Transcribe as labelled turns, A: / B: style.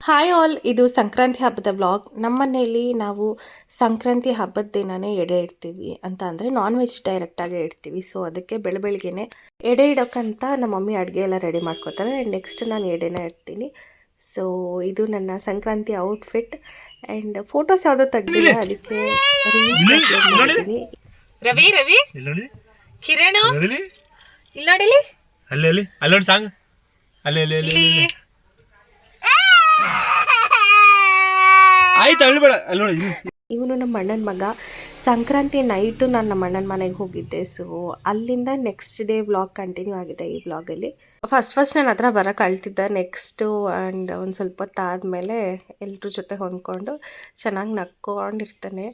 A: Hi all, ಇದು ಸಂಕ್ರಾಂತಿ ಹಬ್ಬದ vlog. ನಮ್ಮ ಮನೆಯಲ್ಲಿ ನಾವು ಸಂಕ್ರಾಂತಿ ಹಬ್ಬದ ದಿನನೇ ಎಡೆ ಇಡ್ತೀವಿ ಅಂತ ಅಂದರೆ ನಾನ್ ವೆಜ್ ಡೈರೆಕ್ಟಾಗಿ ಇಡ್ತೀವಿ. ಸೊ ಅದಕ್ಕೆ ಬೆಳಗ್ಗೆನೆ ಎಡೆ ಇಡೋಕ್ಕಂತ ನಮ್ಮ ಮಮ್ಮಿ ಅಡುಗೆ ಎಲ್ಲ ರೆಡಿ ಮಾಡ್ಕೋತಾರೆ. ಆ್ಯಂಡ್ ನೆಕ್ಸ್ಟ್ ನಾನು ಎಡೆನ ಇಡ್ತೀನಿ. ಸೊ ಇದು ನನ್ನ ಸಂಕ್ರಾಂತಿ ಔಟ್ಫಿಟ್. ಆ್ಯಂಡ್ ಫೋಟೋಸ್ ಯಾವುದೋ ತೆಗ್ದಿಲ್ಲ, ಅದಕ್ಕೆ ರೀಲ್ಸ್ ಮಾಡ್ತೀನಿ.
B: ರವಿ ರವಿ ಕಿರಣ್ ಇಲ್ಲಿ ನೋಡಿಲಿ, ಅಲ್ಲಿ ಅಲ್ಲೊಂದು ಸಾಂಗ್ ಅಲ್ಲಿ ಆಯ್ತು ಅಳ್ಬೇಡ ಅಲ್ಲಿ ನೋಡಿ.
A: ಇವನು ನಮ್ಮ ಅಣ್ಣನ ಮಗ. ಸಂಕ್ರಾಂತಿ ನೈಟು ನಾನು ನಮ್ಮ ಅಣ್ಣನ ಮನೆಗೆ ಹೋಗಿದ್ದೆ. ಸೊ ಅಲ್ಲಿಂದ ನೆಕ್ಸ್ಟ್ ಡೇ ವ್ಲಾಗ್ ಕಂಟಿನ್ಯೂ ಆಗಿದೆ ಈ ವ್ಲಾಗಲ್ಲಿ. ಫಸ್ಟ್ ನನ್ನ ಹತ್ರ ಬರೋಕೆ ಅಳ್ತಿದ್ದ. ನೆಕ್ಸ್ಟು ಆ್ಯಂಡ್ ಒಂದು ಸ್ವಲ್ಪ ಹೊತ್ತು ಆದಮೇಲೆ ಎಲ್ಲರ ಜೊತೆ ಹೊಂದ್ಕೊಂಡು ಚೆನ್ನಾಗಿ ನಕ್ಕೊಂಡಿರ್ತಾನೆ.